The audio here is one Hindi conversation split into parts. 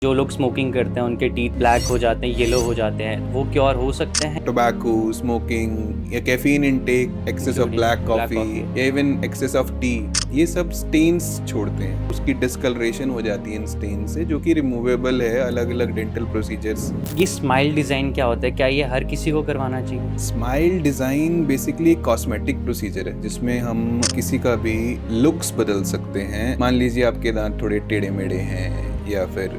जो लोग स्मोकिंग करते हैं उनके टीथ ब्लैक हो जाते हैं, येलो हो जाते हैं, वो क्योर हो सकते हैं? टोबैको स्मोकिंग या caffeine intake, excess of including black black coffee coffee. या इवन एक्सेस ऑफ टी, ये सब स्टेन्स छोड़ते हैं। उसकी डिस्कलरेशन हो जाती है इन स्टेन से, जो कि रिमूवेबल है अलग अलग डेंटल प्रोसीजर्स। ये स्माइल डिज़ाइन क्या होता है? क्या ये हर किसी को करवाना चाहिए? स्माइल डिजाइन बेसिकली एक कॉस्मेटिक प्रोसीजर है जिसमें हम किसी का भी लुक्स बदल सकते हैं। मान लीजिए आपके दांत थोड़े टेढ़े मेढ़े हैं या फिर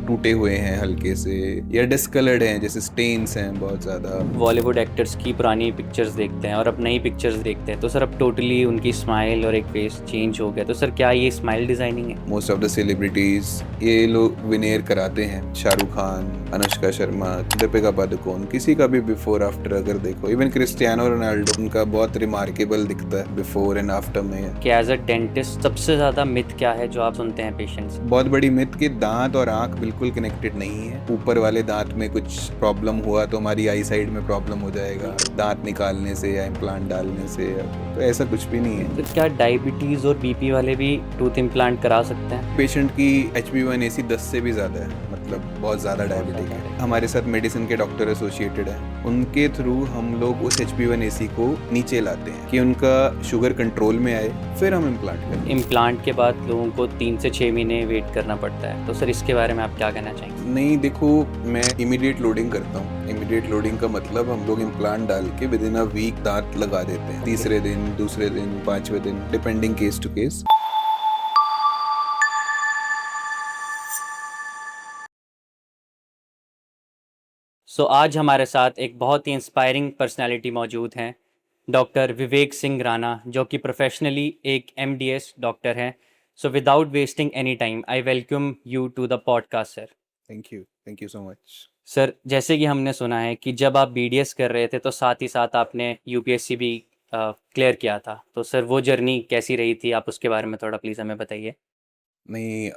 टूटे हुए हैं हल्के से, या डिस्कलर्ड हैं, जैसे स्टेन्स हैं बहुत ज्यादा। बॉलीवुड एक्टर्स की पुरानी पिक्चर्स देखते हैं और अब नई पिक्चर्स देखते हैं, तो सर अब टोटली उनकी स्माइल और एक फेस चेंज हो गया, तो सर क्या ये स्माइल डिज़ाइनिंग है? मोस्ट ऑफ द सेलिब्रिटीज ये लोग विनेयर कराते हैं। शाहरुख खान, अनुष्का शर्मा, दीपिका पादुकोण, किसी का भी बिफोर आफ्टर अगर देखो, इवन क्रिस्टियानो रोनाल्डो, उनका बहुत रिमार्केबल दिखता है बिफोर एंड आफ्टर में। कि एज अ डेंटिस्ट सबसे ज़्यादा मिथ क्या है जो आप सुनते हैं पेशेंट्स? बहुत बड़ी मिथ कि दांत और आंख बिल्कुल कनेक्टेड नहीं है। ऊपर वाले दांत में कुछ प्रॉब्लम हुआ तो हमारी आई साइड में प्रॉब्लम हो जाएगा दांत निकालने से या इम्प्लांट डालने से, तो ऐसा कुछ भी नहीं है। तो क्या डायबिटीज़ और बीपी वाले भी टूथ इम्प्लांट करा सकते हैं? पेशेंट की HbA1c 10 से भी ज़्यादा है, मतलब बहुत ज़्यादा डायबिटिक है। हमारे साथ मेडिसिन के डॉक्टर एसोसिएटेड है, उनके थ्रू हम लोग उस HbA1c को नीचे लाते हैं कि उनका शुगर कंट्रोल में आए, फिर हम इम्प्लांट करें। इम्प्लांट के बाद लोगों को 3 से 6 महीने वेट करना पड़ता है, तो सर इसके बारे में आप क्या कहना चाहेंगे? नहीं, देखो, मैं इमीडिएट लोडिंग करता हूँ। इमीडिएट लोडिंग का मतलब हम लोग इम्प्लांट डाल के विद इन अ वीक दांत लगा देते हैं। तीसरे दिन, दूसरे दिन, पांचवें दिन, डिपेंडिंग केस टू केस। आज हमारे साथ एक बहुत ही इंस्पायरिंग पर्सनालिटी मौजूद हैं, डॉक्टर विवेक सिंह राणा, जो कि प्रोफेशनली एक MDS डॉक्टर हैं। Without wasting any time, I welcome you to the podcast sir. Thank you so much. Sir, जैसे कि हमने सुना है कि जब आप BDS कर रहे थे तो साथ ही साथ आपने UPSC भी क्लियर किया था, तो सर वो जर्नी कैसी रही थी? आप उसके बारे में थोड़ा प्लीज़ हमें बताइए। नहीं,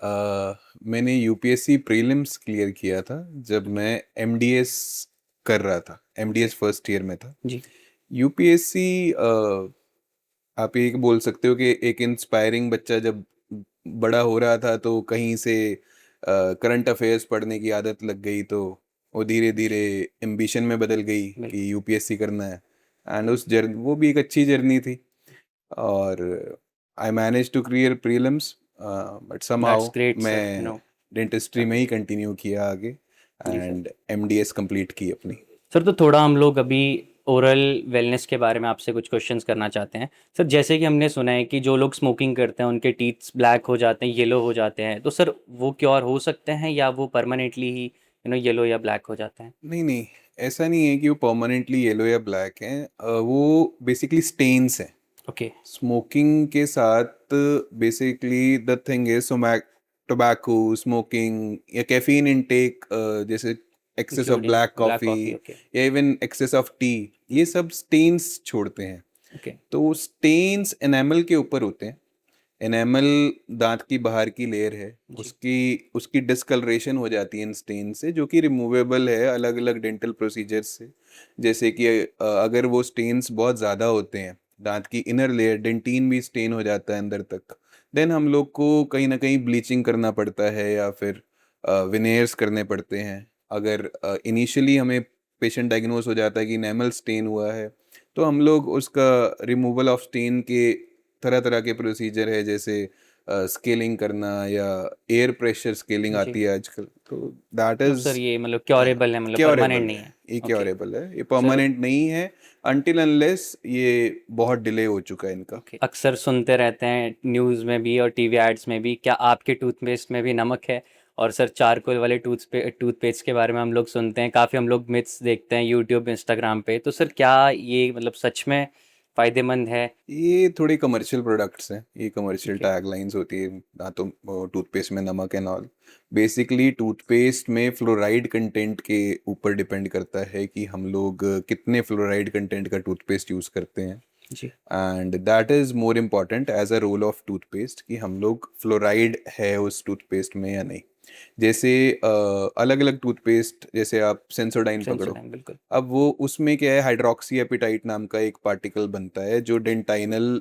मैंने यूपीएससी प्रीलिम्स क्लियर किया था जब मैं एमडीएस कर रहा था। एमडीएस फर्स्ट ईयर में था। जी। यूपीएससी, आप ये बोल सकते हो कि एक इंस्पायरिंग बच्चा जब बड़ा हो रहा था तो कहीं से करंट अफेयर्स पढ़ने की आदत लग गई, तो वो धीरे धीरे एम्बिशन में बदल गई बिल्कुल। कि यूपीएससी करना है। एंड उस जर्नी, वो भी एक अच्छी जर्नी थी, और I manage to clear prelims, but that's somehow great sir, मैं डेंटिस्ट्री में ही कंटिन्यू किया आगे जी सर। एंड एमडीएस कंप्लीट की अपनी। सर, तो थोड़ा हम लोग अभी ओरल वेलनेस के बारे में आपसे कुछ क्वेश्चंस करना चाहते हैं। सर, जैसे कि हमने सुना है कि जो लोग स्मोकिंग करते हैं उनके टीथ ब्लैक हो जाते हैं, येलो हो जाते हैं, तो सर वो क्योर हो सकते हैं या वो परमानेंटली ही येलो या ब्लैक हो जाते हैं? नहीं नहीं, ऐसा नहीं है कि वो परमानेंटली येलो या ब्लैक हैं। वो बेसिकली स्टेन्स हैं। ओके। स्मोकिंग के साथ basically the thing is tobacco smoking या कैफीन इनटेक, जैसे excess of including black black coffee coffee. Okay. या इवन एक्सेस ऑफ टी, ये सब स्टेन्स छोड़ते हैं। ओके। तो स्टेन्स एनामल के ऊपर होते हैं। एनामल दांत की बाहर की लेयर है, जी। उसकी उसकी डिस्कलरेशन हो जाती है इन स्टेन से, जो कि रिमूवेबल है अलग अलग डेंटल प्रोसीजर्स से। जैसे कि अगर वो स्टेन्स बहुत ज़्यादा होते हैं, दांत की इनर लेयर डेंटिन भी स्टेन हो जाता है अंदर तक, देन हम लोग को कहीं ना कहीं ब्लीचिंग करना पड़ता है या फिर विनेयर्स करने पड़ते हैं। अगर इनिशियली हमें पेशेंट डायग्नोस हो जाता है कि एनामल स्टेन हुआ है, तो हम लोग उसका रिमूवल ऑफ स्टेन के तरह तरह के प्रोसीजर है, जैसे स्केलिंग करना या एयर प्रेशर स्केलिंग जी। आती है आजकल, तो दैट तो इज सर ये क्योरेबल है, परमानेंट क्योरेबल नहीं है। है? ये ओके। क्योरेबल है, ये सर। परमानेंट नहीं है अनटिल अनलेस ये बहुत डिले हो चुका है इनका। ओके। अक्सर सुनते रहते हैं न्यूज़ में भी और टीवी एड्स में भी, क्या आपके टूथपेस्ट में भी नमक है? और सर, चारकोल वाले टूथपेस्ट के बारे में हम लोग सुनते हैं, काफ़ी हम लोग मिथ्स देखते हैं यूट्यूब इंस्टाग्राम पे, तो सर क्या ये सच में फ़ायदेमंद है? ये थोड़े कमर्शियल प्रोडक्ट्स हैं, ये कमर्शियल ओके। टैगलाइंस होती है ना, तो टूथपेस्ट में नमक एंड ऑल। बेसिकली टूथपेस्ट में फ्लोराइड कंटेंट के ऊपर डिपेंड करता है कि हम लोग कितने फ्लोराइड कंटेंट का टूथपेस्ट यूज़ करते हैं। जी। And that is more important as a role of toothpaste कि हम लोग फ्लोराइड है उस टूथपेस्ट में या नहीं। जैसे अलग अलग टूथपेस्ट, जैसे आप सेंसोडाइन पकड़ो, सेंसोडाइन, बिल्कुल। अब वो उसमें क्या है, हाइड्रोक्सी एपिटाइट नाम का एक पार्टिकल बनता है जो डेंटाइनल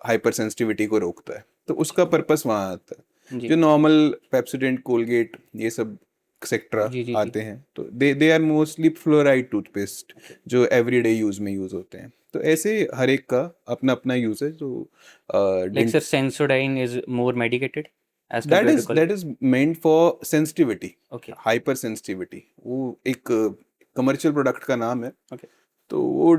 हाइपर सेंसिटिविटी को रोकता है, तो उसका पर्पस वहाँ आता है। जी। जो नॉर्मल पेप्सोडेंट, कोलगेट, ये सब एक्सेट्रा जी जी जी। आते हैं, तो they are mostly fluoride toothpaste okay. जो एवरीडे यूज में यूज होते हैं। तो ऐसे हर एक का अपना अपना यूज है। जो like dent sir Sensodyne is more medicated as that compare to is call. That is meant for sensitivity, okay. Hyper sensitivity. वो एक कमर्शियल प्रोडक्ट का नाम है। ओके। तो वो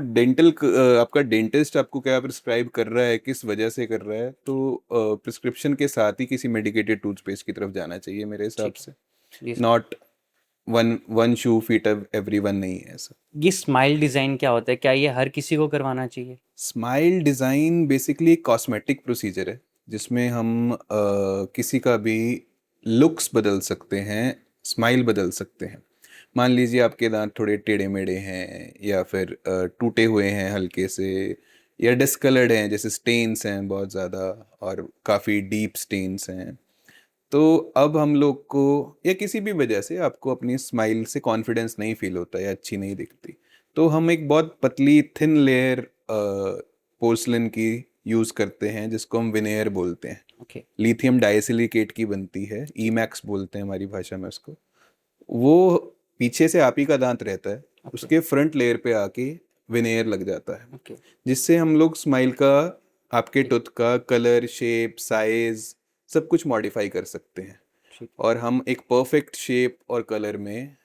आपका डेंटिस्ट आपको क्या प्रिस्क्राइब कर रहा है, किस वजह से कर रहा है, तो प्रिस्क्रिप्शन के साथ ही किसी मेडिकेटेड टूथपेस्ट की तरफ जाना चाहिए मेरे हिसाब ठीक है। से। जी sir. Not one one shoe fit everyone, नहीं है ऐसा। ये स्माइल डिज़ाइन क्या होता है? क्या ये हर किसी को करवाना चाहिए? स्माइल डिज़ाइन बेसिकली एक कॉस्मेटिक प्रोसीजर है जिसमें हम किसी का भी लुक्स बदल सकते हैं, स्माइल बदल सकते हैं। मान लीजिए आपके दांत थोड़े टेढ़े मेढ़े हैं, या फिर टूटे हुए हैं हल्के से, या डिसकलर्ड हैं, जैसे स्टेन्स हैं बहुत ज़्यादा, और काफ़ी डीप स्टेन्स हैं। तो अब हम लोग को, या किसी भी वजह से आपको अपनी स्माइल से कॉन्फिडेंस नहीं फील होता या अच्छी नहीं दिखती, तो हम एक बहुत पतली थिन लेयर पोर्सलिन की यूज़ करते हैं, जिसको हम विनेयर बोलते हैं। ओके। लिथियम डाइसिलिकेट की बनती है, ईमैक्स बोलते हैं हमारी भाषा में उसको। वो पीछे से आप ही का दांत रहता है, ओके। उसके फ्रंट लेयर पे आके विनेयर लग जाता है, ओके। जिससे हम लोग स्माइल का, आपके ठीक। टूथ का कलर, शेप, साइज सब कुछ मॉडिफाई कर सकते हैं। ठीक। और हम एक परफेक्ट शेप और कलर में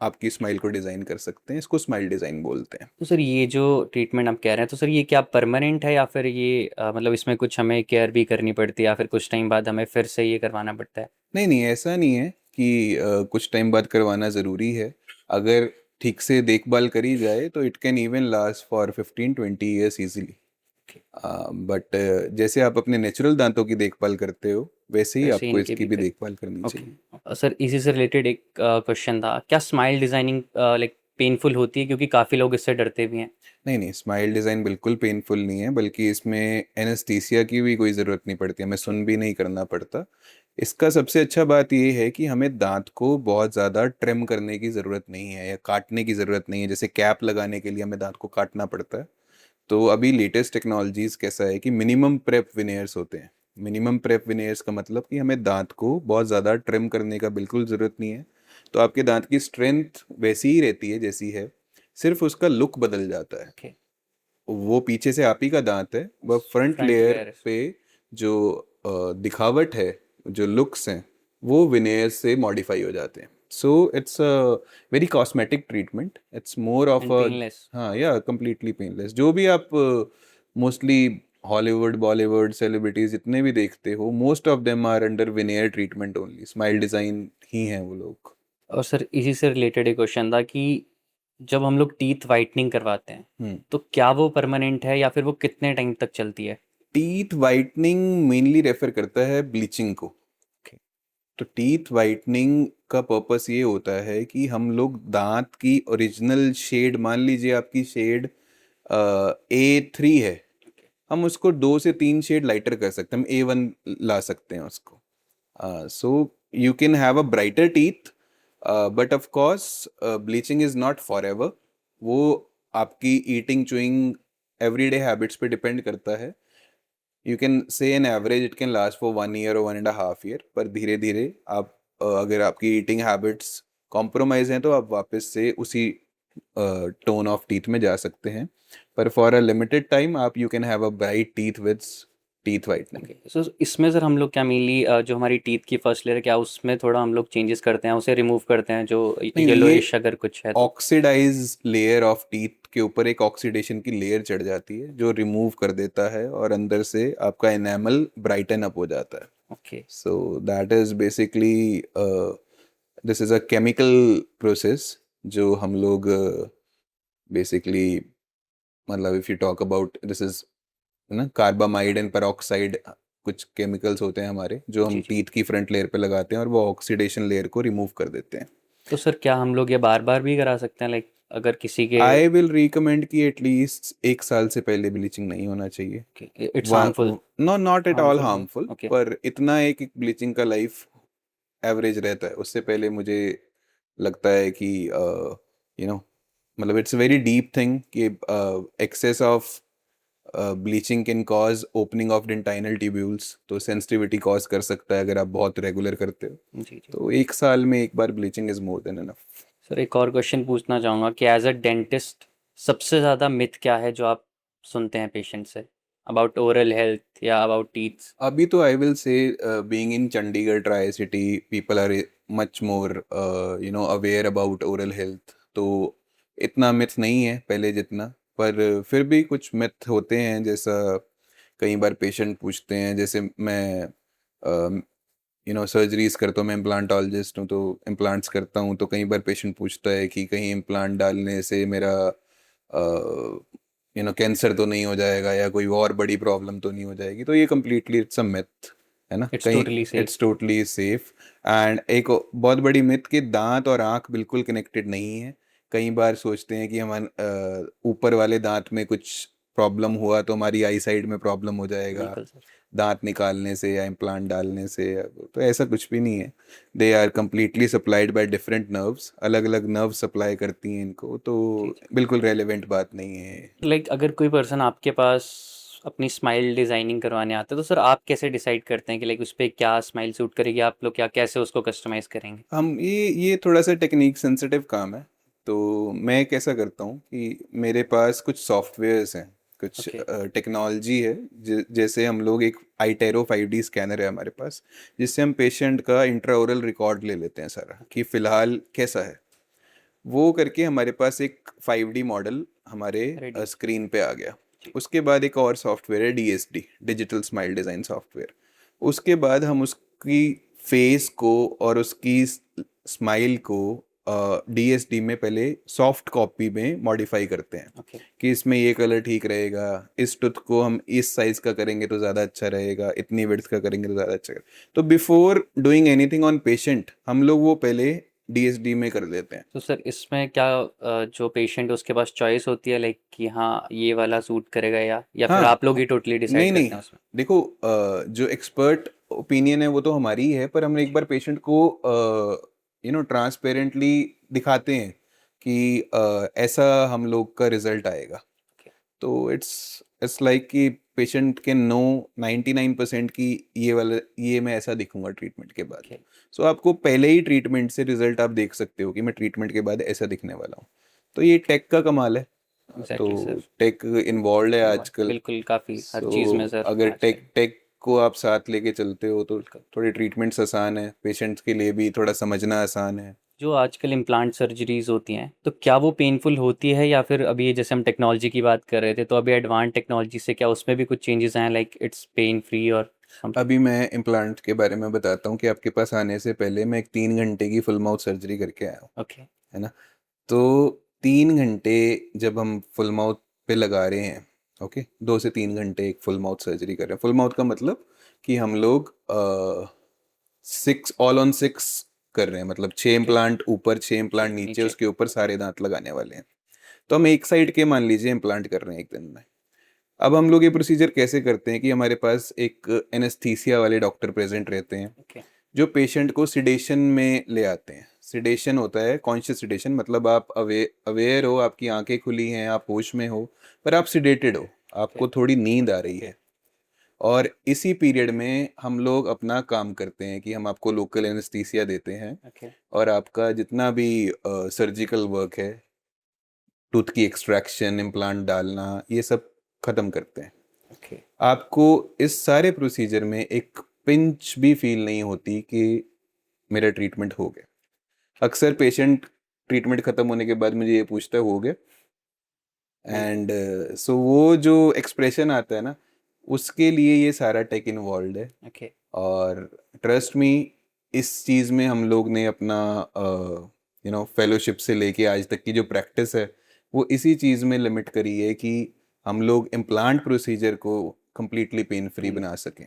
आपकी स्माइल को डिज़ाइन कर सकते हैं। इसको स्माइल डिज़ाइन बोलते हैं। तो सर ये जो ट्रीटमेंट आप कह रहे हैं, तो सर ये क्या परमानेंट है या फिर ये मतलब इसमें कुछ हमें केयर भी करनी पड़ती है या फिर कुछ टाइम बाद हमें फिर से ये करवाना पड़ता है? नहीं नहीं, ऐसा नहीं है कि कुछ टाइम बाद करवाना ज़रूरी है। अगर ठीक से देखभाल करी जाए तो it can even last for 15-20 years easily. Okay. But जैसे आप अपने नेचुरल दांतों की देखभाल करते हो, वैसे ही वैसे ही आपको इनके इसकी भी भी कर। देखभाल करनी ओके। चाहिए। सर इसी से रिलेटेड एक क्वेश्चन था, क्या स्माइल डिज़ाइनिंग लाइक पेनफुल होती है? क्योंकि काफ़ी लोग इससे डरते भी हैं। नहीं नहीं, स्माइल डिज़ाइन बिल्कुल पेनफुल नहीं है, बल्कि इसमें एनेस्थीसिया की भी कोई ज़रूरत नहीं पड़ती, हमें ओके। सुन भी नहीं करना पड़ता। इसका सबसे अच्छा बात ये है कि हमें दांत को बहुत ज़्यादा ट्रिम करने की ज़रूरत नहीं है, या काटने की ज़रूरत नहीं है। जैसे कैप लगाने के लिए हमें दांत को काटना पड़ता है। तो अभी लेटेस्ट टेक्नोलॉजीज़ कैसा है कि मिनिमम प्रेप विनेयर्स होते हैं। मिनिमम प्रेप विनेयर्स का मतलब कि हमें दांत को बहुत ज़्यादा ट्रिम करने का बिल्कुल ज़रूरत नहीं है। तो आपके दांत की स्ट्रेंथ वैसी ही रहती है जैसी है, सिर्फ उसका लुक बदल जाता है। ओके। वो पीछे से आप ही का दांत है, वह फ्रंट फ्रंट लेयर लेयर। पे जो दिखावट है, जो लुक्स हैं, वो विनेयर से मॉडिफाई हो जाते हैं। So it's a very cosmetic treatment, it's more of and a, painless. हाँ या कंप्लीटली पेनलेस। जो भी आप मोस्टली हॉलीवुड बॉलीवुड सेलिब्रिटीज जितने भी देखते हो, most of them are under veneer treatment only. Smile design ही हैं वो लोग। और सर इसी से रिलेटेड एक क्वेश्चन था कि जब हम लोग टीथ वाइटनिंग करवाते हैं, हम्म। तो क्या वो परमानेंट है या फिर वो कितने टाइम तक चलती है? टीथ वाइटनिंग मेनली रेफर करता है ब्लीचिंग को। ओके। तो टीथ वाइटनिंग का पर्पस ये होता है कि हम लोग दांत की ओरिजिनल शेड, मान लीजिए आपकी शेड A3 है, हम उसको 2 से 3 शेड लाइटर कर सकते हैं, हम A1 ला सकते हैं उसको। So you can have a brighter teeth, but of course bleaching is not for ever. वो आपकी ईटिंग चूइंग एवरीडे हैबिट्स पे डिपेंड करता है। You can say an average it can last for 1 year और 1.5 ईयर, पर धीरे धीरे आप अगर आपकी ईटिंग हैबिट्स कॉम्प्रोमाइज हैं तो आप वापस से उसी टोन ऑफ टीथ में जा सकते हैं। पर फॉर अ लिमिटेड टाइम आप you can have a bright teeth with teeth whitening. Okay. So इसमें सर हम लोग क्या मेनली जो हमारी टीथ की फर्स्ट लेयर है, क्या उसमें थोड़ा हम लोग चेंजेस करते हैं, उसे रिमूव करते हैं जो नहीं नहीं, येलोइश ये अगर कुछ है तो? ऑक्सीडाइज लेयर ऑफ टीथ के ऊपर एक ऑक्सीडेशन की लेयर चढ़ जाती है, जो रिमूव कर देता है, और अंदर से आपका एनामल ब्राइटन अप हो जाता है। Okay. So that is basically, this is a chemical process जो हम लोग बेसिकली, मतलब if you talk about, this is ना कार्बामाइड एंड पेरोक्साइड, कुछ केमिकल्स होते हैं हमारे जो हम जी जी। टीथ की फ्रंट लेयर पे लगाते हैं, और वो ऑक्सीडेशन लेयर को रिमूव कर देते हैं। तो सर क्या हम लोग ये बार बार भी करा सकते हैं, लाइक अगर किसी के? आई विल रिकमेंड कि एटलीस्ट 1 साल से पहले ब्लीचिंग नहीं होना चाहिए। It's harmful? No, not at all harmful है? Harmful, okay. पर इतना एक ब्लीचिंग का लाइफ एवरेज रहता है। उससे पहले मुझे लगता है कि मतलब इट्स वेरी डीप थिंग कि excess of bleaching can cause opening of dentinal tubules, तो सेंसिटिविटी कॉज कर सकता है अगर आप बहुत रेगुलर करते हो। जी जी। तो 1 साल में एक बार bleaching is more than enough. Sir एक और क्वेश्चन पूछना चाहूँगा कि एज अ डेंटिस्ट सबसे ज़्यादा मिथ क्या है जो आप सुनते हैं पेशेंट से अबाउट ओरल हेल्थ या अबाउट टीथ्स? अभी तो I will say being in Chandigarh tri city, people are much more aware about oral health, तो इतना मिथ नहीं है पहले जितना। पर फिर भी कुछ मिथ होते हैं, जैसा कई बार पेशेंट पूछते हैं, जैसे मैं सर्जरीज करता हूँ, मैं इम्प्लांटोलॉजिस्ट हूँ तो इम्प्लांट्स करता हूँ, तो कई बार पेशेंट पूछता है कि कहीं इम्प्लांट डालने से मेरा कैंसर तो नहीं हो जाएगा या कोई और बड़ी प्रॉब्लम तो नहीं हो जाएगी। तो ये कम्प्लीटली इट्स अ मिथ, है ना, इट्स कहीं totally safe. It's totally safe. And एक बहुत बड़ी मिथ कि दांत और आंख बिल्कुल कनेक्टेड नहीं है। कई बार सोचते हैं कि हम ऊपर वाले दांत में कुछ प्रॉब्लम हुआ तो हमारी आई साइड में प्रॉब्लम हो जाएगा बिल्कुल सर। दांत निकालने से या इम्प्लांट डालने से। तो ऐसा कुछ भी नहीं है। They are completely supplied by different nerves, अलग अलग नर्व सप्लाई करती हैं इनको, तो जी जी। बिल्कुल रेलेवेंट बात नहीं है। लाइक अगर कोई पर्सन आपके पास अपनी स्माइल डिज़ाइनिंग करवाने आता है तो सर आप कैसे डिसाइड करते हैं कि लाइक उस पे क्या स्माइल सूट करेगी, आप लोग क्या कैसे उसको कस्टमाइज़ करेंगे? हम ये थोड़ा सा टेक्निक सेंसिटिव काम है। तो मैं कैसा करता हूँ कि मेरे पास कुछ सॉफ्टवेयर्स हैं, कुछ ओके। टेक्नोलॉजी है, जैसे हम लोग एक आईटेरो 5D स्कैनर है हमारे पास, जिससे हम पेशेंट का इंट्राओरल रिकॉर्ड ले लेते हैं सारा कि फ़िलहाल कैसा है। वो करके हमारे पास एक 5D मॉडल हमारे रेडी। स्क्रीन पे आ गया। जी। उसके बाद एक और सॉफ्टवेयर है DSD, digital smile design software. उसके बाद हम उसकी फेस को और उसकी स्माइल को DSD में पहले सॉफ्ट कॉपी में मॉडिफाई करते हैं ओके। कि इसमें ये कलर ठीक रहेगा, इस टूथ को हम इस साइज़ का करेंगे तो ज़्यादा अच्छा रहेगा, इतनी विड्थ का करेंगे तो ज़्यादा अच्छा रहेगा। तो before doing anything on patient हम लोग वो पहले DSD में कर देते हैं। तो सर इसमें क्या जो पेशेंट है उसके पास चॉइस होती है लाइक कि हाँ ये वाला सूट करेगा या फिर हाँ, आप लोग ही टोटली डिसाइड नहीं नहीं, करते हैं उसमें? देखो जो एक्सपर्ट ओपिनियन है वो तो हमारी ही है, पर हम एक जी। बार पेशेंट को ट्रांसपेरेंटली दिखाते हैं कि ऐसा हम लोग का रिजल्ट आएगा। ओके। तो इट्स इट्स लाइक कि पेशेंट के नो 99% की ये वाला ये मैं ऐसा दिखूंगा ट्रीटमेंट के बाद। ओके। सो आपको पहले ही ट्रीटमेंट से रिजल्ट आप देख सकते हो कि मैं ट्रीटमेंट के बाद ऐसा दिखने वाला हूँ। तो ये टेक का कमाल है। एग्जैक्टली तो सर। टेक इन्वॉल्व है आजकल। बिल्कुल काफ़ी हर सो चीज़ में सर अगर आजकल। टेक टेक को आप साथ लेके चलते हो तो बिल्कुल। थोड़ी ट्रीटमेंट्स आसान है, पेशेंट्स के लिए भी थोड़ा समझना आसान है। जो आजकल इम्प्लांट सर्जरीज होती हैं तो क्या वो पेनफुल होती है या फिर अभी जैसे हम टेक्नोलॉजी की बात कर रहे थे तो अभी एडवांस टेक्नोलॉजी से क्या उसमें भी कुछ चेंजेस आए लाइक इट्स पेन फ्री और समथिंग? अभी मैं इम्प्लांट के बारे में बताता हूँ कि आपके पास आने से पहले मैं एक 3 घंटे की फुल माउथ सर्जरी करके आया हूँ, ओके। है ना। तो 3 घंटे जब हम फुल माउथ पे लगा रहे हैं, ओके, 2 से 3 घंटे एक फुल माउथ सर्जरी कर रहे हैं। फुल माउथ का मतलब कि हम लोग 6 कर रहे हैं, मतलब 6 इम्प्लांट ऊपर 6 इम्प्लांट नीचे, नीचे। उसके ऊपर सारे दांत लगाने वाले हैं। तो हम एक साइड के मान लीजिए इम्प्लांट कर रहे हैं एक दिन में। अब हम लोग ये प्रोसीजर कैसे करते हैं कि हमारे पास एक एनेस्थीसिया वाले डॉक्टर प्रेजेंट रहते हैं, ओके। जो पेशेंट को सिडेशन में ले आते हैं। सिडेशन होता है कॉन्शियस सिडेशन, मतलब आप अवेयर हो, आपकी आंखें खुली हैं, आप होश में हो, पर आप सिडेटेड हो, ओके। आपको थोड़ी नींद आ रही है। और इसी पीरियड में हम लोग अपना काम करते हैं कि हम आपको लोकल एनेस्थीसिया देते हैं ओके। और आपका जितना भी सर्जिकल वर्क है, टूथ की एक्सट्रैक्शन, इम्प्लांट डालना, ये सब खत्म करते हैं। ओके। आपको इस सारे प्रोसीजर में एक पिंच भी फील नहीं होती कि मेरा ट्रीटमेंट हो गया। अक्सर पेशेंट ट्रीटमेंट खत्म होने के बाद मुझे ये पूछता है हो गया। बिल्कुल। एंड सो वो जो एक्सप्रेशन आता है ना, उसके लिए ये सारा टेक इन्वॉल्व है। ओके। और ट्रस्ट मी, इस चीज़ में हम लोग ने अपना फेलोशिप से लेके आज तक की जो प्रैक्टिस है वो इसी चीज़ में लिमिट करी है कि हम लोग इम्प्लांट प्रोसीजर को कम्प्लीटली पेन फ्री पेन बना फ्री। सकें।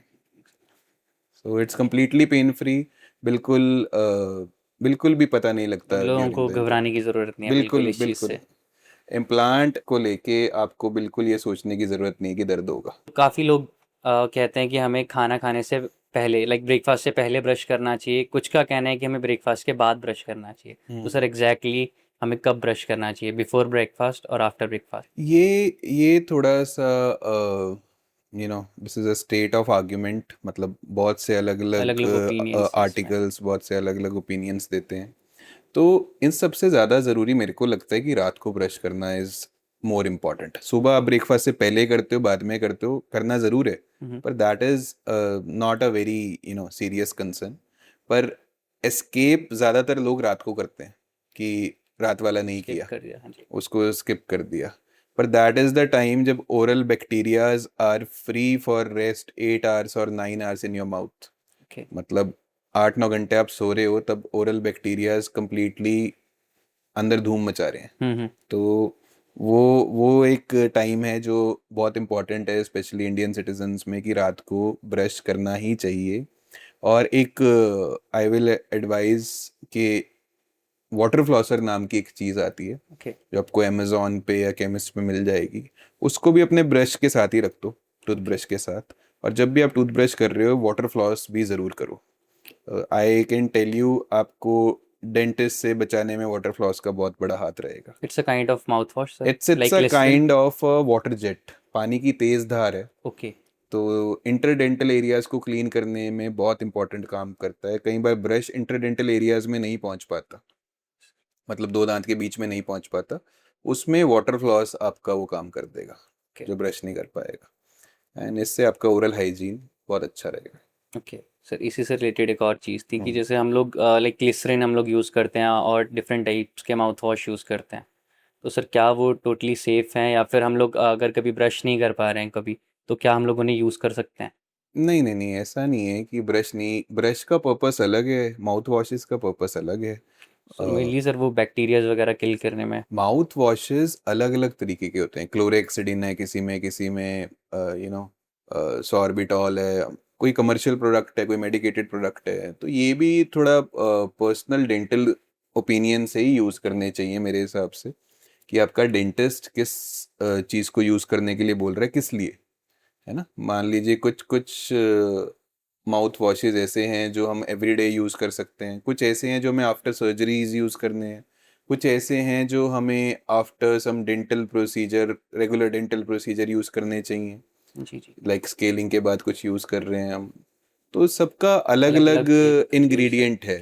So it's completely pain free. बिल्कुल बिल्कुल भी पता नहीं लगता लोगों ड्यूरिंग को द घबराने की ज़रूरत नहीं है बिल्कुल बिल्कुल इस चीज़ बिल्कुल। से। इम्प्लांट को लेके आपको बिल्कुल ये सोचने की ज़रूरत नहीं कि दर्द होगा। काफ़ी लोग कहते हैं कि हमें खाना खाने से पहले लाइक ब्रेकफास्ट से पहले ब्रश करना चाहिए, कुछ का कहना है कि हमें ब्रेकफास्ट के बाद ब्रश करना चाहिए। तो सर एग्जैक्टली हमें कब ब्रश करना चाहिए, बिफोर ब्रेकफास्ट और आफ्टर ब्रेकफास्ट? ये थोड़ा सा this is a state of argument, मतलब बहुत से अलग अलग अलग अलग ओपिनियंस इसमें। आर्टिकल्स, बहुत से अलग अलग ओपिनियंस देते हैं। तो इन सबसे ज़्यादा ज़रूरी मेरे को लगता है कि रात को ब्रश करना इज़ मोर इम्पॉर्टेंट। सुबह आप ब्रेकफास्ट से पहले करते हो, बाद में करते हो, करना ज़रूर है, हम्म। पर that is not a very serious concern. पर एस्केप ज़्यादातर लोग रात को करते हैं कि रात वाला नहीं स्किप किया, कर दिया, हाँ जी। उसको स्किप कर दिया। पर दैट इज़ द टाइम जब oral bacterias are free for rest 8 hours और 9 hours in your mouth. Okay. मतलब 8-9 घंटे आप सो रहे हो, तब ओरल बैक्टीरियाज कंप्लीटली अंदर धूम मचा रहे हैं। हम्म। तो वो वो एक टाइम है जो बहुत इम्पोर्टेंट है, स्पेशली इंडियन सिटीजन्स में, कि रात को ब्रश करना ही चाहिए। और एक आई विल एडवाइज कि वाटर फ्लॉसर नाम की एक चीज़ आती है ओके। जो आपको अमेजोन पे या केमिस्ट पे मिल जाएगी। उसको भी अपने ब्रश के साथ ही रख दो, ओके। टूथब्रश के साथ। और जब भी आप टूथब्रश कर रहे हो, वाटर फ्लॉस भी ज़रूर करो। आई कैन टेल यू, आपको डेंटिस्ट से बचाने में वाटर फ्लॉस का बहुत बड़ा हाथ रहेगा। It's a kind of mouth wash sir, it's like a glycerine? Kind of water jet, पानी की तेज धार है। ओके। तो इंटरडेंटल एरियाज को क्लीन करने में बहुत इंपॉर्टेंट काम करता है। कई बार ब्रश इंटरडेंटल एरियाज में नहीं पहुंच पाता, मतलब दो दांत के बीच में नहीं पहुंच पाता, उसमें वाटर फ्लॉस आपका वो काम कर देगा ओके। जो ब्रश नहीं कर पाएगा। एंड इससे आपका ओरल हाइजीन बहुत अच्छा रहेगा। ओके सर, इसी से रिलेटेड एक और चीज़ थी कि हम्म। जैसे हम लोग लाइक ग्लिसरिन हम लोग यूज़ करते हैं और डिफरेंट टाइप्स के माउथ वॉश यूज़ करते हैं, तो सर क्या वो टोटली सेफ़ हैं, या फिर हम लोग अगर कभी ब्रश नहीं कर पा रहे हैं कभी, तो क्या हम लोग उन्हें यूज़ कर सकते हैं? नहीं नहीं नहीं, ऐसा नहीं है कि ब्रश नहीं, ब्रश का पर्पस अलग है, माउथ वॉशेस का पर्पस अलग है। सर मेनली सर वो बैक्टीरियाज वगैरह किल करने में। माउथ वॉशेस अलग अलग तरीके के होते हैं। क्लोरेक्सिडिन है किसी में, किसी में सॉर्बिटॉल है, कोई कमर्शियल प्रोडक्ट है, कोई मेडिकेटेड प्रोडक्ट है। तो ये भी थोड़ा पर्सनल डेंटल ओपिनियन से ही यूज़ करने चाहिए मेरे हिसाब से, कि आपका डेंटिस्ट किस चीज़ को यूज़ करने के लिए बोल रहा है, किस लिए, है ना। मान लीजिए कुछ कुछ माउथ वॉशेज ऐसे हैं जो हम एवरीडे यूज़ कर सकते हैं, कुछ ऐसे हैं जो हमें आफ्टर सर्जरीज यूज़ करने हैं, कुछ ऐसे हैं जो हमें after some dental procedure, regular dental procedure use करने चाहिए। जी जी। लाइक स्केलिंग के बाद कुछ यूज़ कर रहे हैं हम। तो सबका अलग अलग अलग अलग एक यूज़ है। इंग्रेडिएंट है।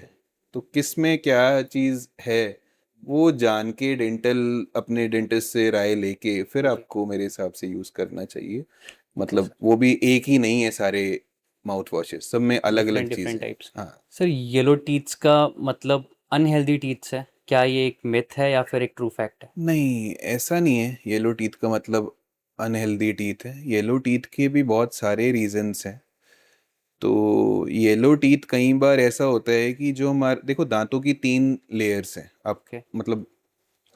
तो किस में क्या चीज़ है, वो जान के डेंटल अपने डेंटिस्ट से राय लेके फिर जी। आपको मेरे हिसाब से यूज़ करना चाहिए। ओके मतलब सर। वो भी एक ही नहीं है सारे माउथ वॉशेस, सब में अलग अलग डिफरेंट डिफरेंट चीज़ें हैं। टाइप्स। हाँ। सर येलो टीथ्स का मतलब अनहेल्दी टीथ्स है, क्या ये एक मिथ है या फिर एक ट्रू फैक्ट है? नहीं, ऐसा नहीं है येलो टीथ का मतलब अनहेल्दी टीथ है। येलो टीथ के भी बहुत सारे रीजंस हैं। तो येलो टीथ कई बार ऐसा होता है कि जो हमारे, देखो, दांतों की 3 लेयर्स हैं। आप, ओके। मतलब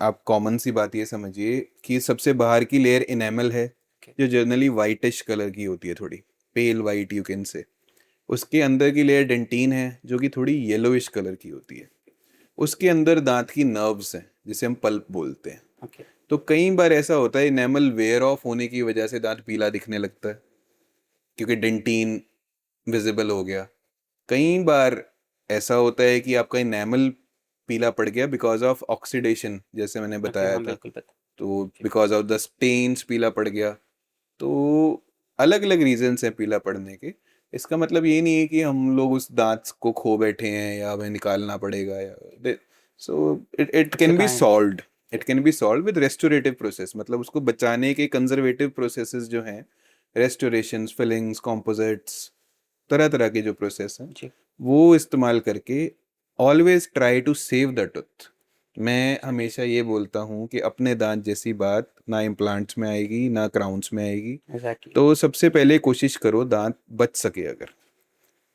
आप कॉमन सी बात ये समझिए कि सबसे बाहर की लेयर इनेमल है, ओके। जो जनरली वाइटिश कलर की होती है, थोड़ी पेल वाइट यू कैन से। उसके अंदर की लेयर डेंटिन है, जो कि थोड़ी येलोइश कलर की होती है। उसके अंदर दांत की नर्व्स हैं, जिसे हम पल्प बोलते हैं। ओके। तो कई बार ऐसा होता है इनेमल वेयर ऑफ होने की वजह से दांत पीला दिखने लगता है, क्योंकि डेंटिन विजिबल हो गया। कई बार ऐसा होता है कि आपका इनेमल पीला पड़ गया बिकॉज ऑफ ऑक्सीडेशन, जैसे मैंने ओके, बताया हाँ था। बिल्कुल पता। तो जी। बिकॉज ऑफ द स्टेन्स पीला पड़ गया। तो अलग अलग रीजंस हैं पीला पड़ने के। इसका मतलब ये नहीं है कि हम लोग उस दांत को खो बैठे हैं या हमें निकालना पड़ेगा, या so it it it's a can be kind. Solved. It can be solve with restorative process, मतलब उसको बचाने के कंजर्वेटिव प्रोसेसेस जो हैं, रेस्टोरेशन, फिलिंग्स, कॉम्पोजिट्स, तरह तरह के जो प्रोसेस हैं, जी। वो इस्तेमाल करके always try to save the tooth. मैं एग्जैक्टली। हमेशा ये बोलता हूँ कि अपने दांत जैसी बात ना इम्प्लांट्स में आएगी ना क्राउन्स में आएगी। एग्जैक्टली। तो सबसे पहले कोशिश करो दांत बच सके। अगर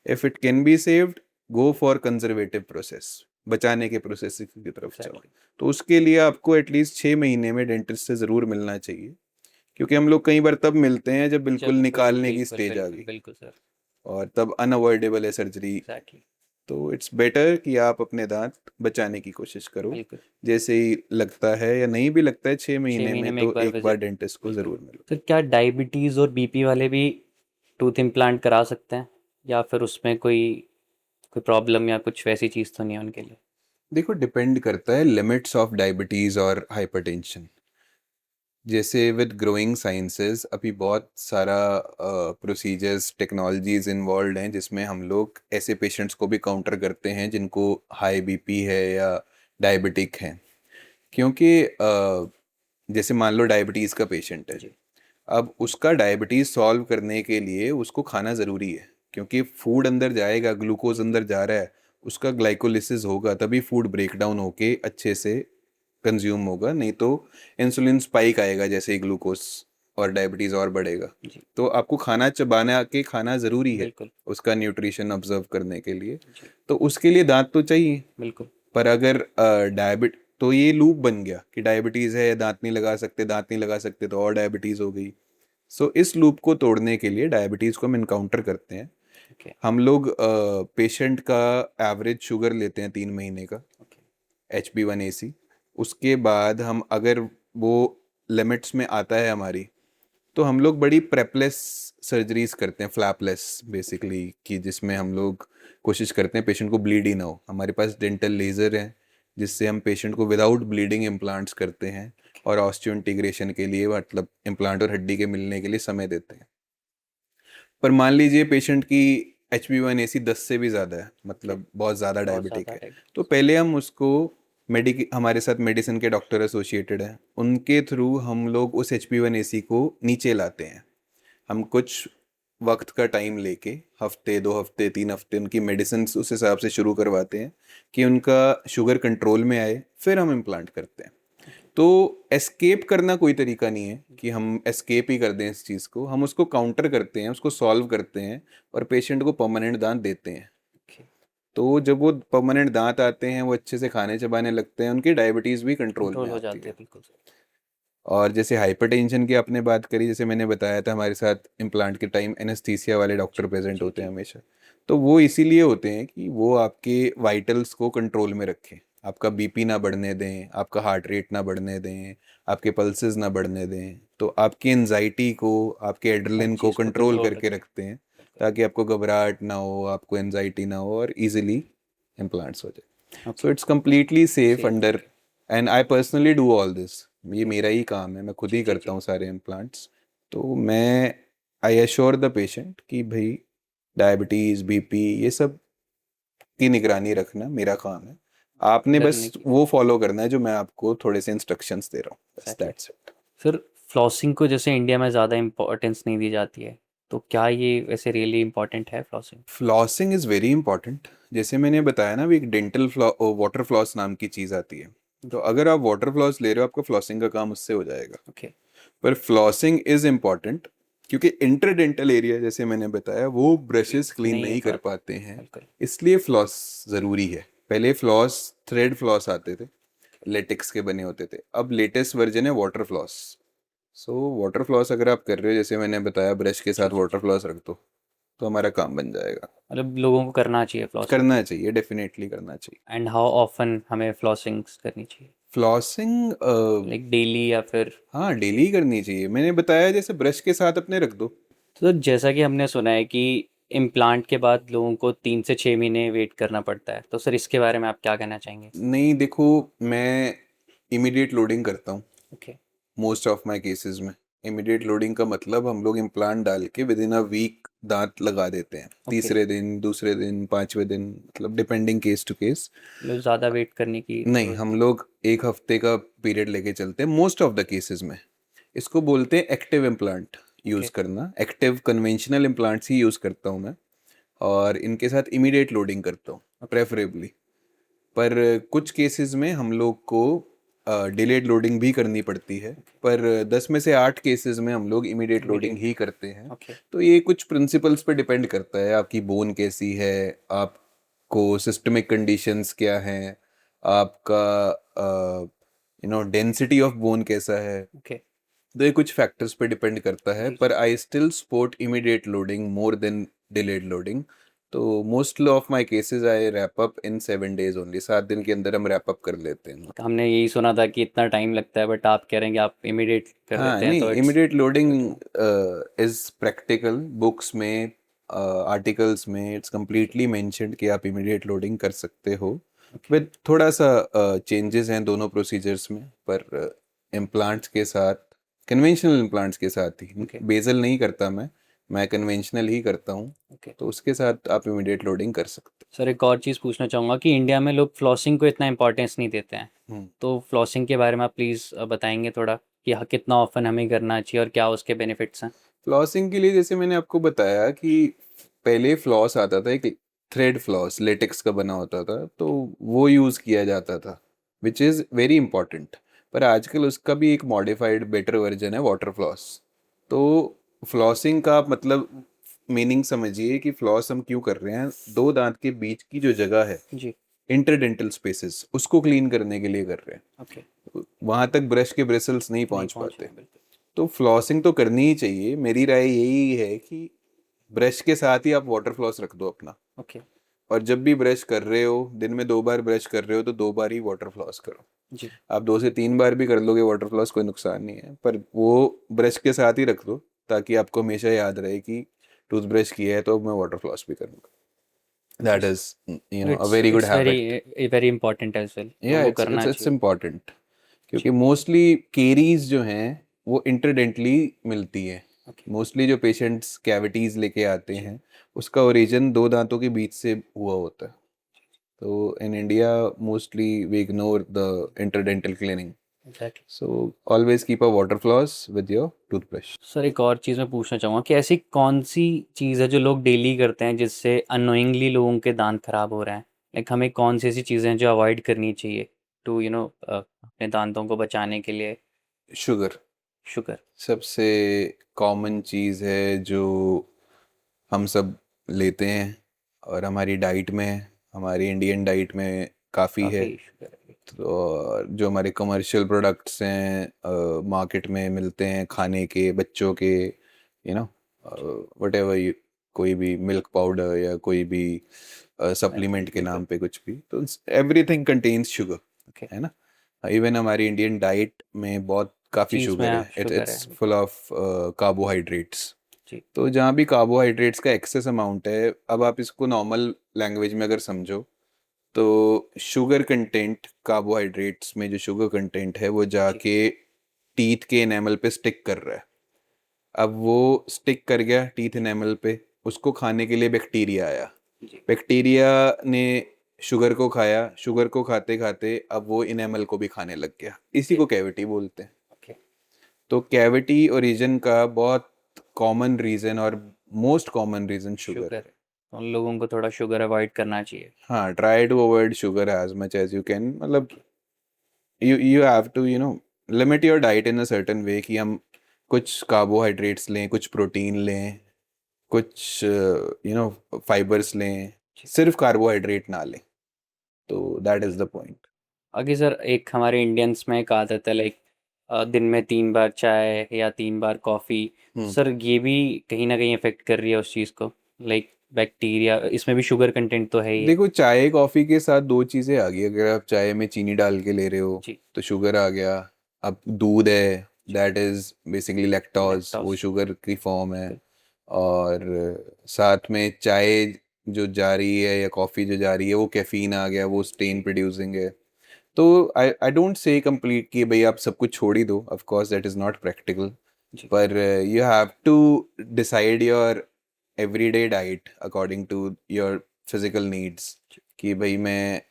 if it can be saved, go for conservative process, बचाने के प्रोसेस की तरफ जाओ। एग्जैक्टली। तो उसके लिए आपको एटलीस्ट 6 महीने में डेंटिस्ट से ज़रूर मिलना चाहिए, क्योंकि हम लोग कई बार तब मिलते हैं जब बिल्कुल जब निकालने की बिल्कुल स्टेज आ बिल्कुल गई, बिल्कुल सर। और तब अनअवॉइडेबल है सर्जरी। एग्जैक्टली। तो इट्स बेटर कि आप अपने दांत बचाने की कोशिश करो। बिल्कुल। जैसे ही लगता है या नहीं भी लगता है, छः छः महीने महीने में में एक तो बार एक बार विजिट। डेंटिस्ट को बिल्कुल। ज़रूर मिलो। सर क्या डायबिटीज़ और बीपी वाले भी टूथ इम्प्लांट करा सकते हैं, या फिर उसमें कोई कोई प्रॉब्लम या कुछ वैसी चीज़ तो नहीं है उनके लिए? देखो डिपेंड करता है लिमिट्स ऑफ डायबिटीज और हाइपरटेंशन। जैसे विद ग्रोइंग साइंसेस अभी बहुत सारा प्रोसीजर्स टेक्नोलॉजीज इन्वॉल्व हैं जिसमें हम लोग ऐसे पेशेंट्स को भी काउंटर करते हैं जिनको हाई बीपी है या डायबिटिक है। क्योंकि जैसे मान लो डायबिटीज़ का पेशेंट है, जी। अब उसका डायबिटीज़ सॉल्व करने के लिए उसको खाना ज़रूरी है, क्योंकि फूड अंदर जाएगा, ग्लूकोज अंदर जा रहा है, उसका ग्लाइकोलिसिस होगा तभी फूड ब्रेक डाउन होके अच्छे से कंज्यूम होगा, नहीं तो इंसुलिन स्पाइक आएगा जैसे ही ग्लूकोज, और डायबिटीज़ और बढ़ेगा। जी। तो आपको खाना चबाना के खाना ज़रूरी है बिल्कुल। उसका न्यूट्रिशन ऑब्जर्व करने के लिए। जी। तो उसके लिए दांत तो चाहिए। बिल्कुल। पर अगर डायबिट तो ये लूप बन गया कि डायबिटीज़ है, दांत नहीं लगा सकते, दांत नहीं लगा सकते तो और डायबिटीज़ हो गई। सो इस लूप को तोड़ने के लिए डायबिटीज़ को हम इनकाउंटर करते हैं। ओके। हम लोग पेशेंट का एवरेज शुगर लेते हैं 3 महीने का, ओके। HB1AC। उसके बाद हम अगर वो लिमिट्स में आता है हमारी, तो हम लोग बड़ी प्रेपलेस सर्जरीज करते हैं, फ्लैपलेस बेसिकली, कि जिसमें हम लोग कोशिश करते हैं पेशेंट को ब्लीड ही ना हो। हमारे पास डेंटल लेज़र है जिससे हम पेशेंट को विदाउट ब्लीडिंग इम्प्लांट्स करते हैं, और ऑस्टियो इंटीग्रेशन के लिए, मतलब इम्प्लांट और हड्डी के मिलने के लिए समय देते हैं। पर मान लीजिए पेशेंट की HB1AC 10 से भी ज़्यादा है, ओके। मतलब बहुत ज़्यादा बहुत डायबिटिक ज़्यादा है, तो डायबिटीज। पहले हम उसको हमारे साथ मेडिसिन के डॉक्टर एसोसिएटेड हैं, उनके थ्रू हम लोग उस HB1AC को नीचे लाते हैं। हम कुछ वक्त का टाइम लेके, हफ्ते 2 हफ्ते 3 हफ्ते उनकी मेडिसिन उस हिसाब से शुरू करवाते हैं कि उनका शुगर कंट्रोल में आए, फिर हम इम्प्लांट करते हैं। तो एस्केप करना कोई तरीका नहीं है कि हम एस्केप ही कर दें इस चीज़ को, हम उसको काउंटर करते हैं, उसको सॉल्व करते हैं, और पेशेंट को परमानेंट दांत देते हैं। ओके। तो जब वो परमानेंट दांत आते हैं, वो अच्छे से खाने चबाने लगते हैं, उनकी डायबिटीज़ भी कंट्रोल कंट्रोल में हो आती जाती है। है, बिल्कुल सर। और जैसे हाइपरटेंशन की आपने बात करी, जैसे मैंने बताया था हमारे साथ इम्प्लांट के टाइम एनेस्थीसिया वाले डॉक्टर जी। प्रेजेंट जी। होते हैं जी। हमेशा। तो वो इसीलिए होते हैं कि वो आपके वाइटल्स को कंट्रोल में रखें, आपका बीपी ना बढ़ने दें, आपका हार्ट रेट ना बढ़ने दें, आपके पल्सेस ना बढ़ने दें, तो आपकी एनजाइटी को, आपके हर एड्रेनलिन को चीज़ को कंट्रोल कंट्रोल करके रखें। रखते हैं, बिल्कुल। ताकि आपको घबराहट ना हो, आपको एनजाइटी ना हो, और इजीली इम्प्लांट्स हो जाए। So okay. It's completely safe safe. Under, okay. And I personally do all this. ये ओके। मेरा ही काम है, मैं खुद जी। ही जी। करता जी। हूँ सारे इम्प्लांट्स। तो मैं आई एश्योर द पेशेंट कि भाई डायबिटीज़, बीपी, ये सब की निगरानी रखना मेरा काम है। आपने डर बस नहीं की। वो फॉलो करना है जो मैं आपको थोड़े से इंस्ट्रक्शंस दे रहा हूँ, बस exactly. That's it. Sir, flossing को जैसे इंडिया में ज़्यादा इम्पोर्टेंस नहीं दी जाती है, तो क्या ये वैसे रियली इम्पोर्टेंट है flossing? Flossing is very important. जैसे मैंने बताया ना, भी एक डेंटल वाटर फ्लॉस नाम की चीज़ आती है। तो जी। अगर आप वाटर फ्लॉस ले रहे हो, आपका फ्लॉसिंग का काम उससे हो जाएगा। ओके। पर फ्लॉसिंग इज इम्पॉर्टेंट, क्योंकि इंटरडेंटल एरिया जैसे मैंने बताया वो ब्रशेस क्लीन नहीं हो नहीं कर पाता। पाते हैं, बिल्कुल। इसलिए फ्लॉस ज़रूरी है। पहले फ्लॉस थ्रेड फ्लॉस आते थे, लेटेक्स के बने होते थे, अब लेटेस्ट वर्जन है water floss. So water floss अगर आप कर रहे हो, जैसे मैंने बताया, ब्रश के जी। साथ जी। वाटर जी। फ्लॉस रख दो, तो हमारा काम बन जाएगा। मतलब लोगों को करना चाहिए फ्लॉसिंग। करना चाहिए, डेफिनेटली करना चाहिए। एंड हाउ ऑफन हमें फ्लॉसिंग करनी चाहिए? फ्लॉसिंग लाइक डेली या फिर? हाँ डेली करनी चाहिए, मैंने बताया जैसे ब्रश के साथ अपने रख दो। तो जैसा कि हमने सुना है कि इम्प्लांट के बाद लोगों को 3 से 6 महीने वेट करना पड़ता है, तो सर इसके बारे में आप क्या कहना चाहेंगे? नहीं देखो, मैं इमीडिएट लोडिंग करता हूँ okay. Most of my cases में। इमीडिएट लोडिंग का मतलब हम लोग इम्प्लांट डाल के विद इन अ वीक दांत लगा देते हैं, ओके। तीसरे दिन, दूसरे दिन, 5वें दिन, मतलब डिपेंडिंग केस टू केस। मतलब ज़्यादा वेट करने की नहीं, ज़रूरत हम नहीं। लोग एक हफ्ते का पीरियड लेके चलते हैं मोस्ट ऑफ द केसेस में। इसको बोलते हैं एक्टिव इम्प्लांट यूज़ ओके। करना। एक्टिव कन्वेंशनल इम्प्लांट्स ही यूज़ करता हूँ मैं, और इनके साथ इमीडिएट लोडिंग करता हूँ ओके। प्रेफरेबली। पर कुछ केसेस में हम लोग को डिलेड लोडिंग भी करनी पड़ती है, पर 10 में से 8 केसेस में हम लोग इमीडिएट लोडिंग इमीडिएट। ही करते हैं। ओके। तो ये कुछ प्रिंसिपल्स पे डिपेंड करता है, आपकी बोन कैसी है, आपको सिस्टमिक कंडीशंस क्या हैं, आपका डेंसिटी ऑफ बोन कैसा है। ओके। तो ये कुछ फैक्टर्स पे डिपेंड करता है, जी। पर I still support immediate loading more than delayed loading. तो most of my cases I wrap up in 7 days only. 7 दिन के अंदर हम रैप अप कर लेते हैं। हमने यही सुना था कि इतना टाइम लगता है, बट आप कह रहे हैं कि आप इमीडिएट कर हाँ देते हैं, नहीं, तो it's immediate loading good to know. Is practical. Books में, आर्टिकल्स में इट्स कम्प्लीटली मेंशन्ड कि आप इमीडिएट लोडिंग कर सकते हो। विद थोड़ा सा चेंजेस हैं दोनों प्रोसीजर्स में, पर इम्प्लांट्स के साथ, कन्वेंशनल इम्प्लांट्स के साथ ही, ओके बेजल नहीं करता मैं कन्वेंशनल ही करता हूँ, ओके। तो उसके साथ आप इमीडिएट लोडिंग कर सकते सर एक और चीज़ पूछना चाहूँगा कि इंडिया में लोग फ्लॉसिंग को इतना इंपॉर्टेंस नहीं देते हैं, हो। तो फ्लॉसिंग के बारे में आप प्लीज़ बताएंगे थोड़ा कि कितना ऑफन हमें करना चाहिए और क्या उसके बेनिफिट्स हैं। फ्लॉसिंग के लिए जैसे मैंने आपको बताया कि पहले फ्लॉस आता था, एक थ्रेड फ्लॉस लेटेक्स का बना होता था, तो वो यूज़ किया जाता था, विच इज़ वेरी इंपॉर्टेंट। पर आजकल उसका भी एक मॉडिफाइड बेटर वर्जन है, वाटर फ्लॉस। तो फ्लॉसिंग का मतलब मीनिंग समझिए कि फ्लॉस हम क्यों कर रहे हैं, दो दांत के बीच की जो जगह है, जी। इंटरडेंटल स्पेसेस, उसको क्लीन करने के लिए कर रहे ओके। हैं। वहां तक ब्रश के ब्रिसल्स नहीं नहीं पहुंच पहुँचे पाते। हैं बिल्कुल। तो फ्लॉसिंग तो करनी ही चाहिए, मेरी राय यही है कि ब्रश के साथ ही आप वाटर फ्लॉस रख दो अपना। ओके। और जब भी ब्रश कर रहे हो, दिन में 2 बार ब्रश कर रहे हो, तो 2 बार ही वाटर फ्लॉस करो। जी। आप 2 से 3 बार भी कर लोगे वाटर फ्लॉस, कोई नुकसान नहीं है, पर वो ब्रश के साथ ही रख दो, ताकि आपको हमेशा याद रहे कि टूथब्रश किया है तो अब मैं वाटर फ्लॉस भी करूँगा। That yes. Is a it's very good it's very habit. Very important as well, तो या वो इट्स इट्स करना इट्स चाहिए। इम्पॉर्टेंट, क्योंकि जी। मोस्टली केरीज जो हैं वो इंटरडेंटली मिलती है। ओके। मोस्टली जो पेशेंट्स कैविटीज लेके आते जी। हैं, उसका ओरिजिन दो दांतों के बीच से हुआ होता है। तो in India mostly we ignore the interdental cleaning. Exactly. So always keep a water floss with your toothbrush. Sir एक और चीज़ मैं पूछना चाहूँगा कि ऐसी कौन सी चीज़ है जो लोग डेली करते हैं जिससे अननोइंगली लोगों के दांत खराब हो रहे हैं, लाइक हमें कौन सी ऐसी चीज़ें हैं जो अवॉइड करनी चाहिए टू अपने दांतों को बचाने के लिए। Sugar sugar. सबसे कॉमन चीज़ है जो हम सब लेते हैं, और हमारी डाइट में, हमारी इंडियन डाइट में काफ़ी है। काफ़ी शुगर है। तो जो हमारे कमर्शियल प्रोडक्ट्स हैं, मार्केट में मिलते हैं खाने के, बच्चों के, यू नो, वट एवर, कोई भी मिल्क पाउडर या कोई भी सप्लीमेंट के बिल्कुल। नाम पे कुछ भी, तो एवरीथिंग कंटेन्स शुगर, ओके। है ना। इवन हमारी इंडियन डाइट में बहुत काफ़ी चीज़ शुगर में है, शुगर है इट्स बिल्कुल। Full of carbohydrates. जी। तो जहाँ भी कार्बोहाइड्रेट्स का एक्सेस अमाउंट है, अब आप इसको नॉर्मल लैंग्वेज में अगर समझो, तो शुगर कंटेंट, कार्बोहाइड्रेट्स में जो शुगर कंटेंट है वो जी। जाके टीथ के एनेमल पे स्टिक कर रहा है। अब वो स्टिक कर गया टीथ एनेमल पे, उसको खाने के लिए बैक्टीरिया आया, जी। बैक्टीरिया ने शुगर को खाया, शुगर को खाते खाते अब वो इनेमल को भी खाने लग गया, इसी ओके। को कैविटी बोलते हैं। ओके। तो कैविटी ओरिजिन का बहुत कॉमन रीज़न और most common reason sugar sugar है। है, तो उन लोगों को थोड़ा शुगर अवॉइड करना चाहिए। हाँ, try to avoid sugar as much as you can, मतलब okay. you have to limit your diet in a certain way, कि हम कुछ कार्बोहाइड्रेट्स लें, कुछ प्रोटीन लें, कुछ फाइबर्स लें, जी। सिर्फ कार्बोहाइड्रेट ना लें। तो दैट इज द पॉइंट। आगे सर एक हमारे इंडियंस में एक आदत है, लाइक दिन में 3 बार चाय या 3 बार कॉफ़ी, तो हम्म सर ये भी कहीं ना कहीं अफेक्ट कर रही है उस चीज़ को, लाइक बैक्टीरिया इसमें भी शुगर कंटेंट तो है ही है। देखो, चाय कॉफ़ी के साथ दो चीज़ें आ गई, अगर आप चाय में चीनी डाल के ले रहे हो जी। तो शुगर आ गया। अब दूध है, जी। दैट इज़ बेसिकली लैक्टोज, वो लैक्टोस। शुगर की फॉर्म है। बिल्कुल। और साथ में चाय जो जा रही है या कॉफ़ी जो जा रही है, वो कैफीन आ गया, वो स्टेन जी। प्रोड्यूसिंग है। तो आई डोंट से कंप्लीट कि भाई आप सब कुछ छोड़ ही दो, of course that is not practical. जी। पर you have to decide your everyday diet according to your physical needs, जी। कि भाई मैं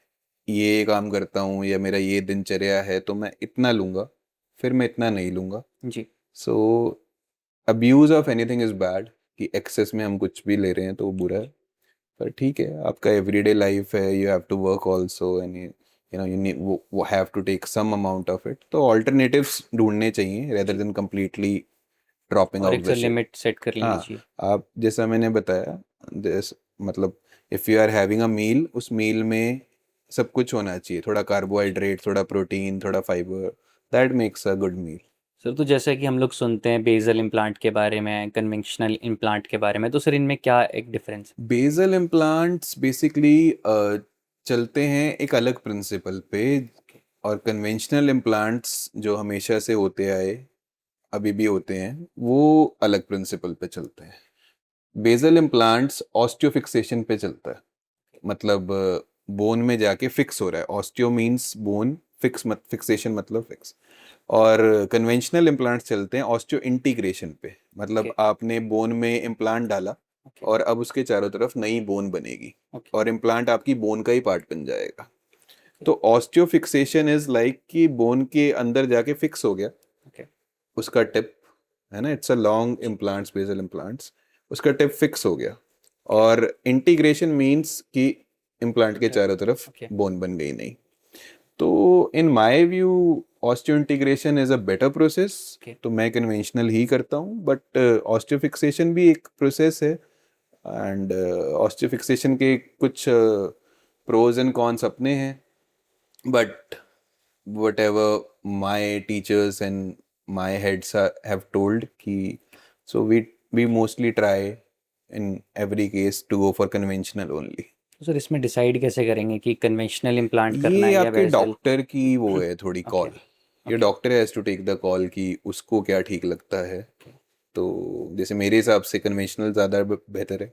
ये काम करता हूँ या मेरा ये दिनचर्या है, तो मैं इतना लूँगा, फिर मैं इतना नहीं लूँगा। जी। So abuse of anything is bad, कि एक्सेस में हम कुछ भी ले रहे हैं तो वो बुरा है। पर ठीक है, आपका एवरीडे लाइफ है, you have to work also, and you need वो have to take some amount of it, तो ऑल्टरनेटिव्स ढूंढने चाहिए रेदर जी। देन कंप्लीटली ड्रॉपिंग और आउट एक the sir ship. Limit set कर लेनी हाँ, चाहिए। आप जैसा मैंने बताया, दिस मतलब if you are having a meal, उस मील में सब कुछ होना चाहिए, थोड़ा जी। कार्बोहाइड्रेट, थोड़ा प्रोटीन, थोड़ा fibre, that makes a good meal. Sir तो जैसा कि हम लोग सुनते हैं बेजल इम्प्लांट के बारे में, कन्वेंशनल इम्प्लांट के बारे में, तो सर इनमें क्या एक डिफरेंस बेसल इम्प्लांट्स बेसिकली चलते हैं एक अलग प्रिंसिपल पे, है? और कन्वेंशनल इम्प्लांट्स जो हमेशा से होते आए, अभी भी होते हैं, वो अलग प्रिंसिपल पे चलते हैं। बेसल इम्प्लांट्स ऑस्टियोफिक्सेशन पे चलता है, मतलब बोन में जाके फिक्स हो रहा है। ऑस्टियो मीन्स बोन, फिक्सेशन मतलब फिक्स। और कन्वेंशनल इम्प्लांट्स चलते हैं ऑस्टियो इंटीग्रेशन पे, मतलब ओके आपने बोन में इम्प्लांट डाला ओके और अब उसके चारों तरफ नई बोन बनेगी ओके और इम्प्लांट आपकी बोन का ही पार्ट बन जाएगा। ओके तो ऑस्टियो फिक्सेशन इज लाइक कि बोन के अंदर जाके फिक्स हो गया ओके उसका टिप, है ना, इट्स अ लॉन्ग जी इम्प्लांट्स, बेसल इम्प्लांट्स, उसका टिप फिक्स हो गया। ओके और इंटीग्रेशन मीन्स कि इम्प्लांट के चारों तरफ ओके बोन बन गई नहीं। तो in my view osteo integration is a better process. Okay तो मैं कन्वेंशनल ही करता हूँ, बट ऑस्टियो फिक्सेशन भी एक प्रोसेस है। एंड ऑस्टियो फिक्सेशन के कुछ प्रोज एंड कॉन्स अपने हैं, but whatever my teachers and my heads have told ki, so we mostly try in every case to go for conventional only. तो सर इसमें डिसाइड कैसे करेंगे कि कन्वेंशनल इम्प्लांट करना ये है या आपके बेसल? डॉक्टर की वो है थोड़ी ओके कॉल। ये okay doctor has to take the call कि उसको क्या ठीक लगता है। ओके तो जैसे मेरे हिसाब से कन्वेंशनल ज़्यादा बेहतर है,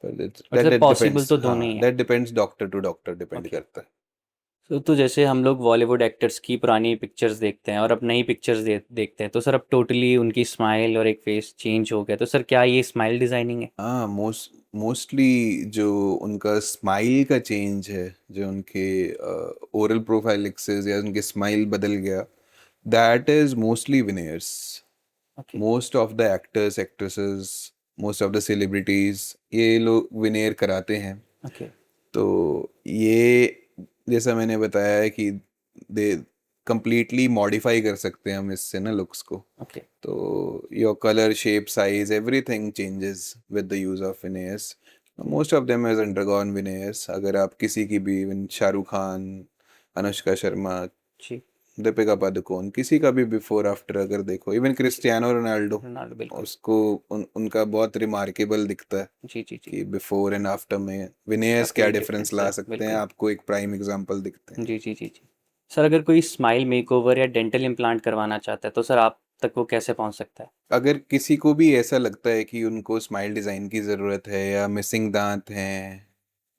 पर but that sir that possible depends. तो दोनों हाँ, ही है। That depends, doctor to doctor depend okay करता है। तो जैसे हम लोग बॉलीवुड एक्टर्स की पुरानी पिक्चर्स देखते हैं और अब नई पिक्चर्स देखते हैं, तो सर अब टोटली उनकी स्माइल और एक फेस चेंज हो गया, तो सर क्या ये स्माइल डिजाइनिंग है? हाँ, मोस्टली जो उनका स्माइल का चेंज है, जो उनके ओरल प्रोफाइलिक्सेस या उनके स्माइल बदल गया, that is mostly veneers. Okay most of the actors actresses, most of the celebrities ये लोग विनेयर कराते हैं। ओके तो ये जैसा मैंने बताया है कि दे कंप्लीटली मॉडिफाई कर सकते हैं हम इससे ना लुक्स को। ओके तो your colour, shape, size, everything changes with the use of veneers. Most of them has undergone veneers. अगर आप किसी की भी, इवन शाहरुख खान, अनुष्का शर्मा, जी दीपिका पादुकोण, किसी का भी बिफोर आफ्टर अगर देखो, इवन जी क्रिस्टियानो रोनाल्डो, रोनाल्डो बिल्कुल। उसको उनका बहुत रिमार्केबल दिखता है जी जी जी कि बिफोर एंड आफ्टर में विनेयर्स क्या काफ़ी डिफरेंस डिफरेंस ला है सकते हैं। बिल्कुल। आपको एक प्राइम एग्जांपल दिखते हैं। जी जी जी जी सर अगर कोई स्माइल मेकओवर या डेंटल इम्प्लांट करवाना चाहता है, तो सर आप तक वो कैसे पहुंच सकता है? अगर किसी को भी ऐसा लगता है कि उनको स्माइल डिज़ाइन की ज़रूरत है या मिसिंग दांत हैं,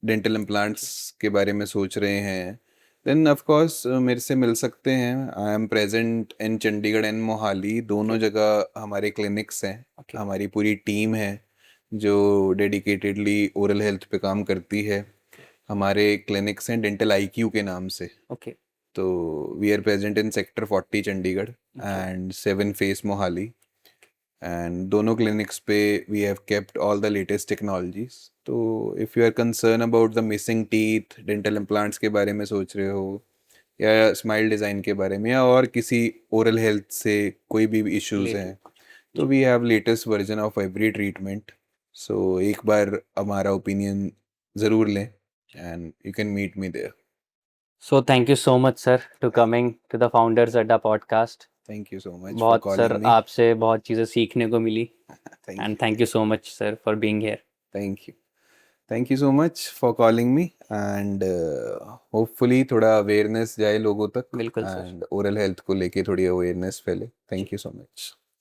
डेंटल जी इम्प्लांट्स के बारे में सोच रहे हैं, देन ऑफ कोर्स मेरे से मिल सकते हैं। I am present in Chandigarh and Mohali, okay दोनों जगह हमारे क्लिनिक्स हैं। ओके हमारी पूरी टीम है जो डेडिकेटेडली ओरल हेल्थ पे काम करती है। हमारे क्लिनिक्स हैं डेंटल आईक्यू के नाम से। ओके तो we are present in sector 40 Chandigarh okay and 7 phase Mohali. And दोनों क्लिनिक्स पे we have kept all the latest technologies. तो if you are concern about the missing teeth, dental implants के बारे में सोच रहे हो, या स्माइल डिज़ाइन के बारे में, या और किसी ओरल हेल्थ से कोई भी इश्यूज रिलेटेड हैं, कुछ। तो जी we have latest version of every treatment. So एक बार हमारा ओपिनियन ज़रूर लें and you can meet me there. So thank you so much sir to coming to the founders Adda podcast. Thank you so much for बहुत सर कॉलिंग मी। आपसे बहुत चीज़ें सीखने को मिली। Thank and you. Thank you so much sir for being here. Thank you. Thank you so much for calling me and hopefully थोड़ा अवेयरनेस जाए लोगों तक बिल्कुल सर। एंड ओरल हेल्थ को लेके थोड़ी अवेयरनेस फैले। जी थैंक यू सो मच।